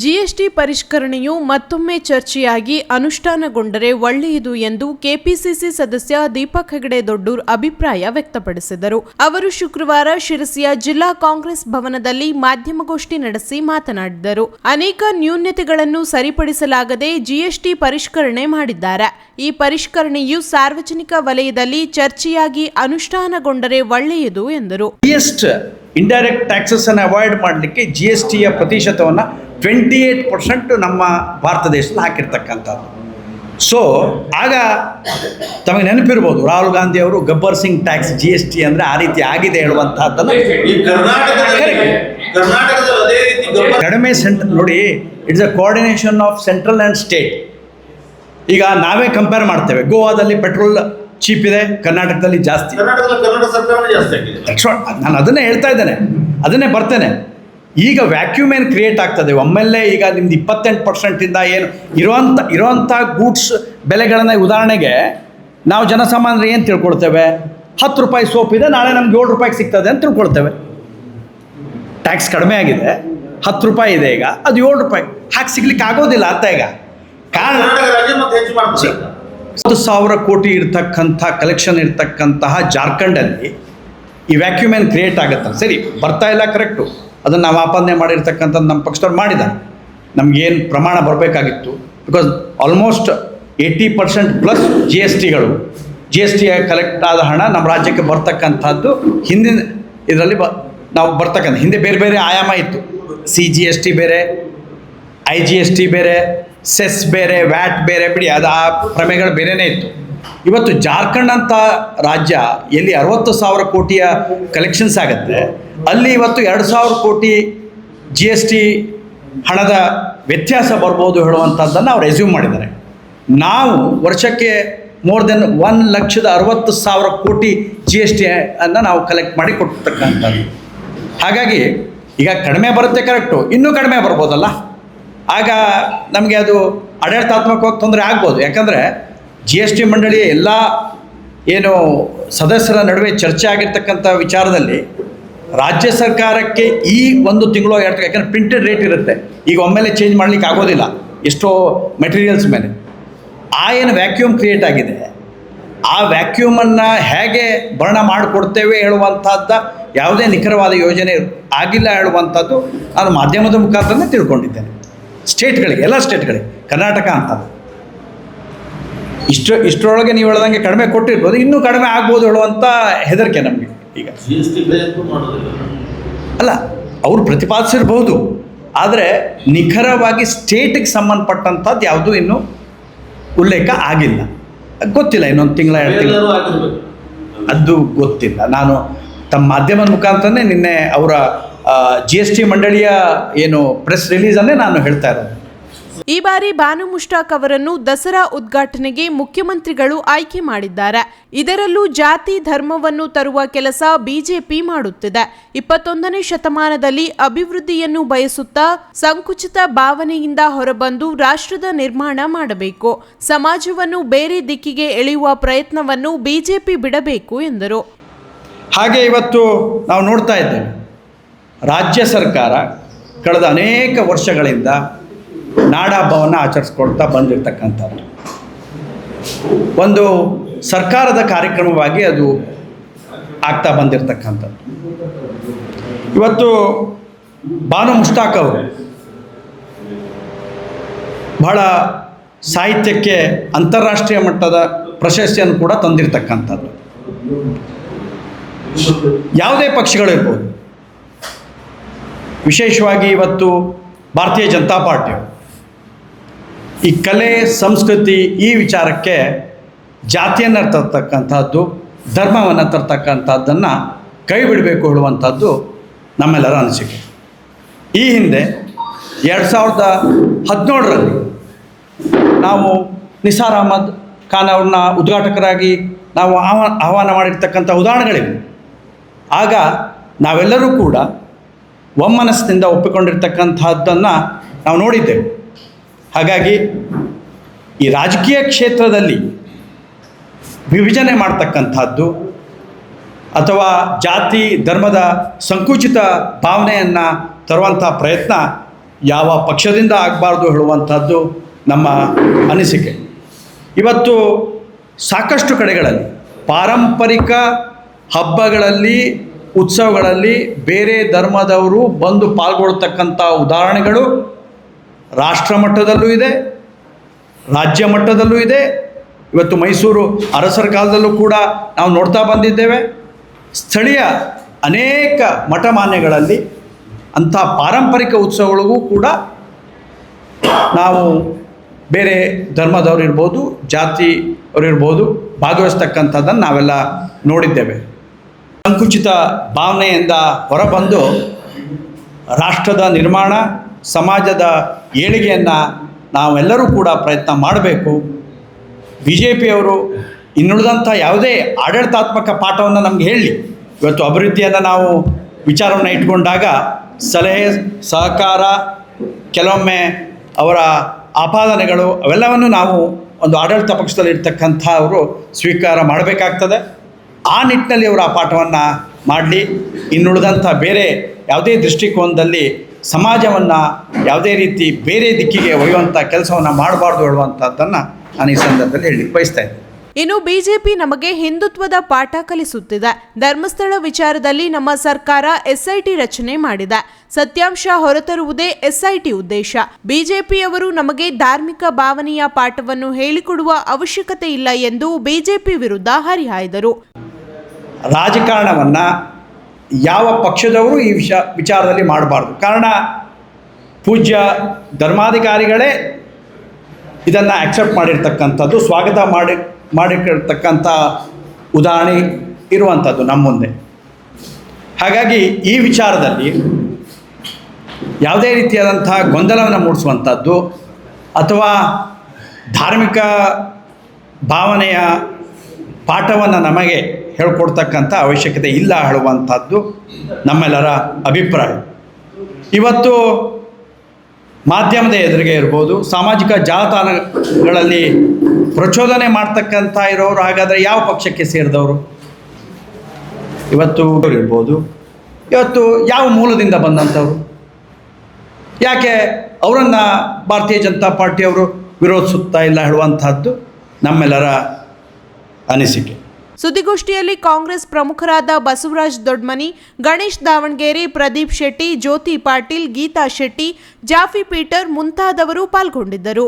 GST ಪರಿಷ್ಕರಣೆಯು ಮತ್ತೊಮ್ಮೆ ಚರ್ಚೆಯಾಗಿ ಅನುಷ್ಠಾನಗೊಂಡರೆ ಒಳ್ಳೆಯದು ಎಂದು ಕೆಪಿಸಿಸಿ ಸದಸ್ಯ ದೀಪಕ್ ಹೆಗಡೆ ದೊಡ್ಡೂರ್ ಅಭಿಪ್ರಾಯ ವ್ಯಕ್ತಪಡಿಸಿದರು. ಅವರು ಶುಕ್ರವಾರ ಶಿರಸಿಯ ಜಿಲ್ಲಾ ಕಾಂಗ್ರೆಸ್ ಭವನದಲ್ಲಿ ಮಾಧ್ಯಮಗೋಷ್ಠಿ ನಡೆಸಿ ಮಾತನಾಡಿದರು. ಅನೇಕ ನ್ಯೂನತೆಗಳನ್ನು ಸರಿಪಡಿಸಲಾಗದೆ ಜಿಎಸ್ಟಿ ಪರಿಷ್ಕರಣೆ ಮಾಡಿದ್ದಾರೆ. ಈ ಪರಿಷ್ಕರಣೆಯು ಸಾರ್ವಜನಿಕ ವಲಯದಲ್ಲಿ ಚರ್ಚೆಯಾಗಿ ಅನುಷ್ಠಾನಗೊಂಡರೆ ಒಳ್ಳೆಯದು ಎಂದರು. ಇಂಡೈರೆಕ್ಟ್ ಟ್ಯಾಕ್ಸಸ್ ಅನ್ನು ಅವಾಯ್ಡ್ ಮಾಡಲಿಕ್ಕೆ ಜಿಎಸ್ಟಿಯ ಪ್ರತಿಶತವನ್ನು 28% ನಮ್ಮ ಭಾರತ ದೇಶದಲ್ಲಿ ಹಾಕಿರ್ತಕ್ಕಂಥದ್ದು. ಸೊ ಆಗ ತಮಗೆ ನೆನಪಿರ್ಬೋದು, ರಾಹುಲ್ ಗಾಂಧಿ ಅವರು ಗಬ್ಬರ್ ಸಿಂಗ್ ಟ್ಯಾಕ್ಸ್ ಜಿಎಸ್ಟಿ ಅಂದರೆ ಆ ರೀತಿ ಆಗಿದೆ ಹೇಳುವಂತಹದ್ದನ್ನು ಕಡಿಮೆ ನೋಡಿ, it's a coordination of central and state. ಈಗ ನಾವೇ ಕಂಪೇರ್ ಮಾಡ್ತೇವೆ, ಗೋವಾದಲ್ಲಿ ಪೆಟ್ರೋಲ್ ಚೀಪ್ ಇದೆ, ಕರ್ನಾಟಕದಲ್ಲಿ ಜಾಸ್ತಿ. ನಾನು ಅದನ್ನೇ ಹೇಳ್ತಾ ಇದ್ದೇನೆ, ಅದನ್ನೇ ಬರ್ತೇನೆ. ಈಗ ವ್ಯಾಕ್ಯೂಮ್ ಏನು ಕ್ರಿಯೇಟ್ ಆಗ್ತದೆ ಒಮ್ಮೆಲ್ಲೇ. ಈಗ ನಿಮ್ದು 28% ಏನು ಇರೋವಂಥ ಗೂಡ್ಸ್ ಬೆಲೆಗಳನ್ನು, ಉದಾಹರಣೆಗೆ ನಾವು ಜನಸಾಮಾನ್ಯರು ಏನು ತಿಳ್ಕೊಳ್ತೇವೆ, 10 ರೂಪಾಯಿ ಸೋಪ್ ಇದೆ, ನಾಳೆ ನಮ್ಗೆ 7 ರೂಪಾಯಿಗೆ ಸಿಗ್ತದೆ ಅಂತ ತಿಳ್ಕೊಳ್ತೇವೆ. ಟ್ಯಾಕ್ಸ್ ಕಡಿಮೆ ಆಗಿದೆ, 10 ರೂಪಾಯಿ ಇದೆ, ಈಗ ಅದು 7 ರೂಪಾಯಿ ಹಾಕಿ ಸಿಗ್ಲಿಕ್ಕೆ ಆಗೋದಿಲ್ಲ ಅಂತ. ಈಗ ಕಾರಣ 1,000 ಕೋಟಿ ಇರ್ತಕ್ಕಂಥ ಕಲೆಕ್ಷನ್ ಇರ್ತಕ್ಕಂತಹ ಜಾರ್ಖಂಡಲ್ಲಿ ಈ ವ್ಯಾಕ್ಯೂಮ್ ಏನು ಕ್ರಿಯೇಟ್ ಆಗುತ್ತೆ. ಸರಿ, ಬರ್ತಾ ಇಲ್ಲ, ಕರೆಕ್ಟು, ಅದನ್ನು ನಾವು ಆಪಾದನೆ ಮಾಡಿರ್ತಕ್ಕಂಥದ್ದು ನಮ್ಮ ಪಕ್ಷದವ್ರು ಮಾಡಿದ್ದಾರೆ. ನಮಗೇನು ಪ್ರಮಾಣ ಬರಬೇಕಾಗಿತ್ತು, because almost 80% plus G S T collect ಆದ ಹಣ ನಮ್ಮ ರಾಜ್ಯಕ್ಕೆ ಬರ್ತಕ್ಕಂಥದ್ದು ಹಿಂದಿನ ಇದರಲ್ಲಿ ನಾವು ಬರ್ತಕ್ಕಂಥ ಹಿಂದೆ ಬೇರೆ ಬೇರೆ ಆಯಾಮ ಇತ್ತು. CGST ಬೇರೆ, IGST ಬೇರೆ, ಸೆಸ್ ಬೇರೆ, ವ್ಯಾಟ್ ಬೇರೆ, ಬಿಡಿ ಅದು ಆ ಪ್ರಮೇಯಗಳು ಬೇರೆಯೇ ಇತ್ತು. ಇವತ್ತು ಜಾರ್ಖಂಡ್ ಅಂತ ರಾಜ್ಯ ಎಲ್ಲಿ 60,000 ಕೋಟಿಯ ಕಲೆಕ್ಷನ್ಸ್ ಆಗುತ್ತೆ, ಅಲ್ಲಿ ಇವತ್ತು 2,000 ಕೋಟಿ GST ಹಣದ ವ್ಯತ್ಯಾಸ ಬರ್ಬೋದು ಹೇಳುವಂಥದ್ದನ್ನು ಅವ್ರು ರೆಸ್ಯೂಮ್ ಮಾಡಿದ್ದಾರೆ. ನಾವು ವರ್ಷಕ್ಕೆ ಮೋರ್ ದೆನ್ 1,60,000 ಕೋಟಿ GST ಅನ್ನು ನಾವು ಕಲೆಕ್ಟ್ ಮಾಡಿ ಕೊಡ್ತಕ್ಕಂಥದ್ದು. ಹಾಗಾಗಿ ಈಗ ಕಡಿಮೆ ಬರುತ್ತೆ, ಕರೆಕ್ಟು, ಇನ್ನೂ ಕಡಿಮೆ ಬರ್ಬೋದಲ್ಲ. ಆಗ ನಮಗೆ ಅದು ಆಡಳಿತಾತ್ಮಕವಾಗಿ ತೊಂದರೆ ಆಗ್ಬೋದು. ಯಾಕಂದರೆ GST ಮಂಡಳಿಯ ಎಲ್ಲ ಏನು ಸದಸ್ಯರ ನಡುವೆ ಚರ್ಚೆ ಆಗಿರ್ತಕ್ಕಂಥ ವಿಚಾರದಲ್ಲಿ ರಾಜ್ಯ ಸರ್ಕಾರಕ್ಕೆ ಈ 1 ತಿಂಗಳು 2 ತಿಂಗಳು, ಯಾಕಂದರೆ ಪ್ರಿಂಟೆಡ್ ರೇಟ್ ಇರುತ್ತೆ, ಈಗ ಒಮ್ಮೆಲೆ ಚೇಂಜ್ ಮಾಡಲಿಕ್ಕೆ ಆಗೋದಿಲ್ಲ ಎಷ್ಟೋ ಮೆಟೀರಿಯಲ್ಸ್ ಮೇಲೆ. ಆ ಏನು ವ್ಯಾಕ್ಯೂಮ್ ಕ್ರಿಯೇಟ್ ಆಗಿದೆ, ಆ ವ್ಯಾಕ್ಯೂಮನ್ನು ಹೇಗೆ ಭರ್ಣ ಮಾಡಿಕೊಡ್ತೇವೆ ಹೇಳುವಂಥದ್ದು ಯಾವುದೇ ನಿಖರವಾದ ಯೋಜನೆ ಆಗಿಲ್ಲ ಹೇಳುವಂಥದ್ದು ನಾನು ಮಾಧ್ಯಮದ ಮುಖಾಂತರನೇ ತಿಳ್ಕೊಂಡಿದ್ದೇನೆ. ಸ್ಟೇಟ್ಗಳಿಗೆ, ಎಲ್ಲ ಸ್ಟೇಟ್ಗಳಿಗೆ, ಕರ್ನಾಟಕ ಅಂತ ಇಷ್ಟರೊಳಗೆ ನೀವು ಹೇಳ್ದಂಗೆ ಕಡಿಮೆ ಕೊಟ್ಟಿರ್ಬೋದು, ಇನ್ನೂ ಕಡಿಮೆ ಆಗ್ಬೋದು ಹೇಳುವಂಥ ಹೆದರಿಕೆ ನಮಗೆ. ಈಗ ಅಲ್ಲ, ಅವರು ಪ್ರತಿಪಾದಿಸಿರ್ಬೋದು, ಆದರೆ ನಿಖರವಾಗಿ ಸ್ಟೇಟಿಗೆ ಸಂಬಂಧಪಟ್ಟಂಥದ್ದು ಯಾವುದೂ ಇನ್ನೂ ಉಲ್ಲೇಖ ಆಗಿಲ್ಲ. ಗೊತ್ತಿಲ್ಲ, ಇನ್ನೊಂದು ತಿಂಗಳ 2 ತಿಂಗಳು ಅದು ಗೊತ್ತಿಲ್ಲ. ನಾನು ತಮ್ಮ ಮಾಧ್ಯಮದ ಮುಖಾಂತರನೇ ನಿನ್ನೆ ಅವರ GST ಮಂಡಳಿಯ ಏನು ಪ್ರೆಸ್ ರಿಲೀಸನ್ನೇ ನಾನು ಹೇಳ್ತಾ ಇರೋದು. ಈ ಬಾರಿ ಬಾನು ಮುಷ್ತಾಕ್ ಅವರನ್ನು ದಸರಾ ಉದ್ಘಾಟನೆಗೆ ಮುಖ್ಯಮಂತ್ರಿಗಳು ಆಯ್ಕೆ ಮಾಡಿದ್ದಾರೆ. ಇದರಲ್ಲೂ ಜಾತಿ ಧರ್ಮವನ್ನು ತರುವ ಕೆಲಸ ಬಿಜೆಪಿ ಮಾಡುತ್ತಿದೆ. 21ನೇ ಶತಮಾನದಲ್ಲಿ ಅಭಿವೃದ್ಧಿಯನ್ನು ಬಯಸುತ್ತಾ ಸಂಕುಚಿತ ಭಾವನೆಯಿಂದ ಹೊರಬಂದು ರಾಷ್ಟ್ರದ ನಿರ್ಮಾಣ ಮಾಡಬೇಕು. ಸಮಾಜವನ್ನು ಬೇರೆ ದಿಕ್ಕಿಗೆ ಎಳೆಯುವ ಪ್ರಯತ್ನವನ್ನು ಬಿಜೆಪಿ ಬಿಡಬೇಕು ಎಂದರು. ಹಾಗೆ ಇವತ್ತು ನಾವು ನೋಡ್ತಾ ಇದ್ದೇವೆ, ರಾಜ್ಯ ಸರ್ಕಾರ ಕಳೆದ ಅನೇಕ ವರ್ಷಗಳಿಂದ ನಾಡಹಬ್ಬವನ್ನು ಆಚರಿಸ್ಕೊಳ್ತಾ ಬಂದಿರತಕ್ಕಂಥದ್ದು ಒಂದು ಸರ್ಕಾರದ ಕಾರ್ಯಕ್ರಮವಾಗಿ ಅದು ಆಗ್ತಾ ಬಂದಿರತಕ್ಕಂಥದ್ದು. ಇವತ್ತು ಬಾನು ಮುಷ್ತಾಕ್ ಅವರು ಬಹಳ ಸಾಹಿತ್ಯಕ್ಕೆ ಅಂತಾರಾಷ್ಟ್ರೀಯ ಮಟ್ಟದ ಪ್ರಶಸ್ತಿಯನ್ನು ಕೂಡ ತಂದಿರತಕ್ಕಂಥದ್ದು. ಯಾವುದೇ ಪಕ್ಷಗಳಿರ್ಬೋದು, ವಿಶೇಷವಾಗಿ ಇವತ್ತು ಭಾರತೀಯ ಜನತಾ ಪಾರ್ಟಿಯವರು ಈ ಕಲೆ ಸಂಸ್ಕೃತಿ ಈ ವಿಚಾರಕ್ಕೆ ಜಾತಿಯನ್ನು ತರ್ತಕ್ಕಂಥದ್ದು, ಧರ್ಮವನ್ನು ತರ್ತಕ್ಕಂಥದ್ದನ್ನು ಕೈ ಬಿಡಬೇಕು ಹೇಳುವಂಥದ್ದು ನಮ್ಮೆಲ್ಲರ ಅನಿಸಿಕೆ. ಈ ಹಿಂದೆ 2017ರಲ್ಲಿ ನಾವು ನಿಸಾರ್ ಅಹಮದ್ ಖಾನ್ ಅವ್ರನ್ನ ಉದ್ಘಾಟಕರಾಗಿ ನಾವು ಆಹ್ವಾನ ಮಾಡಿರ್ತಕ್ಕಂಥ ಉದಾಹರಣೆಗಳಿವೆ. ಆಗ ನಾವೆಲ್ಲರೂ ಕೂಡ ಒಮ್ಮನಸ್ಸಿನಿಂದ ಒಪ್ಪಿಕೊಂಡಿರ್ತಕ್ಕಂಥದ್ದನ್ನು ನಾವು ನೋಡಿದ್ದೇವೆ. ಹಾಗಾಗಿ ಈ ರಾಜಕೀಯ ಕ್ಷೇತ್ರದಲ್ಲಿ ವಿಭಜನೆ ಮಾಡ್ತಕ್ಕಂಥದ್ದು ಅಥವಾ ಜಾತಿ ಧರ್ಮದ ಸಂಕುಚಿತ ಭಾವನೆಯನ್ನು ತರುವಂಥ ಪ್ರಯತ್ನ ಯಾವ ಪಕ್ಷದಿಂದ ಆಗಬಾರ್ದು ಹೇಳುವಂಥದ್ದು ನಮ್ಮ ಅನಿಸಿಕೆ. ಇವತ್ತು ಸಾಕಷ್ಟು ಕಡೆಗಳಲ್ಲಿ ಪಾರಂಪರಿಕ ಹಬ್ಬಗಳಲ್ಲಿ, ಉತ್ಸವಗಳಲ್ಲಿ ಬೇರೆ ಧರ್ಮದವರು ಬಂದು ಪಾಲ್ಗೊಳ್ತಕ್ಕಂಥ ಉದಾಹರಣೆಗಳು ರಾಷ್ಟ್ರ ಮಟ್ಟದಲ್ಲೂ ಇದೆ, ರಾಜ್ಯ ಮಟ್ಟದಲ್ಲೂ ಇದೆ. ಇವತ್ತು ಮೈಸೂರು ಅರಸರ ಕಾಲದಲ್ಲೂ ಕೂಡ ನಾವು ನೋಡ್ತಾ ಬಂದಿದ್ದೇವೆ. ಸ್ಥಳೀಯ ಅನೇಕ ಮಠಮಾನ್ಯಗಳಲ್ಲಿ ಅಂಥ ಪಾರಂಪರಿಕ ಉತ್ಸವಗಳಿಗೂ ಕೂಡ ನಾವು ಬೇರೆ ಧರ್ಮದವ್ರು ಇರ್ಬೋದು, ಜಾತಿಯವರು ಇರ್ಬೋದು, ಭಾಗವಹಿಸ್ತಕ್ಕಂಥದ್ದನ್ನು ನಾವೆಲ್ಲ ನೋಡಿದ್ದೇವೆ. ಸಂಕುಚಿತ ಭಾವನೆಯಿಂದ ಹೊರಬಂದು ರಾಷ್ಟ್ರದ ನಿರ್ಮಾಣ, ಸಮಾಜದ ಏಳಿಗೆಯನ್ನು ನಾವೆಲ್ಲರೂ ಕೂಡ ಪ್ರಯತ್ನ ಮಾಡಬೇಕು. ಬಿ ಜೆ ಪಿಯವರು ಇನ್ನುಳಿದಂಥ ಯಾವುದೇ ಆಡಳಿತಾತ್ಮಕ ಪಾಠವನ್ನು ನಮಗೆ ಹೇಳಿ, ಇವತ್ತು ಅಭಿವೃದ್ಧಿಯನ್ನು ನಾವು ವಿಚಾರವನ್ನು ಇಟ್ಕೊಂಡಾಗ ಸಲಹೆ, ಸಹಕಾರ, ಕೆಲವೊಮ್ಮೆ ಅವರ ಆಪಾದನೆಗಳು ಅವೆಲ್ಲವನ್ನು ನಾವು ಒಂದು ಆಡಳಿತ ಪಕ್ಷದಲ್ಲಿ ಇರ್ತಕ್ಕಂಥ ಅವರು ಸ್ವೀಕಾರ ಮಾಡಬೇಕಾಗ್ತದೆ. ಆ ನಿಟ್ಟಿನಲ್ಲಿ ಅವರು ಆ ಪಾಠವನ್ನು ಮಾಡಲಿ. ಇನ್ನುಳಿದಂಥ ಬೇರೆ ಯಾವುದೇ ದೃಷ್ಟಿಕೋನದಲ್ಲಿ ಸಮಾಜವನ್ನು ಯಾವುದೇ ರೀತಿ ಬೇರೆ ದಿಕ್ಕಿಗೆ ಒಯ್ಯುವಂಥ ಕೆಲಸವನ್ನು ಮಾಡಬಾರ್ದು ಹೇಳುವಂಥದ್ದನ್ನು ನಾನು ಈ ಸಂದರ್ಭದಲ್ಲಿ ಹೇಳಲಿಕ್ಕೆ ಬಯಸ್ತಾ ಇದ್ದೀನಿ. ಇನ್ನು ಬಿಜೆಪಿ ನಮಗೆ ಹಿಂದುತ್ವದ ಪಾಠ ಕಲಿಸುತ್ತಿದೆ. ಧರ್ಮಸ್ಥಳ ವಿಚಾರದಲ್ಲಿ ನಮ್ಮ ಸರ್ಕಾರ ಎಸ್ಐಟಿ ರಚನೆ ಮಾಡಿದೆ. ಸತ್ಯಾಂಶ ಹೊರತರುವುದೇ ಎಸ್ಐಟಿ ಉದ್ದೇಶ. ಬಿಜೆಪಿಯವರು ನಮಗೆ ಧಾರ್ಮಿಕ ಭಾವನೆಯ ಪಾಠವನ್ನು ಹೇಳಿಕೊಡುವ ಅವಶ್ಯಕತೆ ಇಲ್ಲ ಎಂದು ಬಿಜೆಪಿ ವಿರುದ್ಧ ಹರಿಹಾಯ್ದರು. ರಾಜಕಾರಣವನ್ನು ಯಾವ ಪಕ್ಷದವರು ಈ ವಿಚಾರದಲ್ಲಿ ಮಾಡಬಾರ್ದು. ಕಾರಣ ಪೂಜ್ಯ ಧರ್ಮಾಧಿಕಾರಿಗಳೇ ಇದನ್ನು ಆಕ್ಸೆಪ್ಟ್ ಮಾಡಿರ್ತಕ್ಕಂಥದ್ದು, ಸ್ವಾಗತ ಮಾಡಿರ್ತಕ್ಕಂಥ ಉದಾಹರಣೆ ಇರುವಂಥದ್ದು ನಮ್ಮ ಮುಂದೆ. ಹಾಗಾಗಿ ಈ ವಿಚಾರದಲ್ಲಿ ಯಾವುದೇ ರೀತಿಯಾದಂಥ ಗೊಂದಲವನ್ನು ಮೂಡಿಸುವಂಥದ್ದು ಅಥವಾ ಧಾರ್ಮಿಕ ಭಾವನೆಯ ಪಾಠವನ್ನು ನಮಗೆ ಹೇಳ್ಕೊಡ್ತಕ್ಕಂಥ ಅವಶ್ಯಕತೆ ಇಲ್ಲ ಹೇಳುವಂಥದ್ದು ನಮ್ಮೆಲ್ಲರ ಅಭಿಪ್ರಾಯ. ಇವತ್ತು ಮಾಧ್ಯಮದ ಎದುರಿಗೆ ಇರ್ಬೋದು, ಸಾಮಾಜಿಕ ಜಾಲತಾಣಗಳಲ್ಲಿ ಪ್ರಚೋದನೆ ಮಾಡ್ತಕ್ಕಂಥ ಇರೋರು ಹಾಗಾದರೆ ಯಾವ ಪಕ್ಷಕ್ಕೆ ಸೇರಿದವರು? ಇವತ್ತು ಇರ್ಬೋದು, ಇವತ್ತು ಯಾವ ಮೂಲದಿಂದ ಬಂದಂಥವ್ರು? ಯಾಕೆ ಅವರನ್ನು ಭಾರತೀಯ ಜನತಾ ಪಾರ್ಟಿಯವರು ವಿರೋಧಿಸುತ್ತಾ ಇಲ್ಲ ಹೇಳುವಂಥದ್ದು ನಮ್ಮೆಲ್ಲರ ಅನಿಸಿಕೆ. ಸುದ್ದಿಗೋಷ್ಠಿಯಲ್ಲಿ ಕಾಂಗ್ರೆಸ್ ಪ್ರಮುಖರಾದ ಬಸವರಾಜ್ ದೊಡ್ಮನಿ, ಗಣೇಶ್ ದಾವಣಗೆರೆ, ಪ್ರದೀಪ್ ಶೆಟ್ಟಿ, ಜ್ಯೋತಿ ಪಾಟೀಲ್, ಗೀತಾ ಶೆಟ್ಟಿ, ಜಾಫಿ ಪೀಟರ್ ಮುಂತಾದವರು ಪಾಲ್ಗೊಂಡಿದ್ದರು.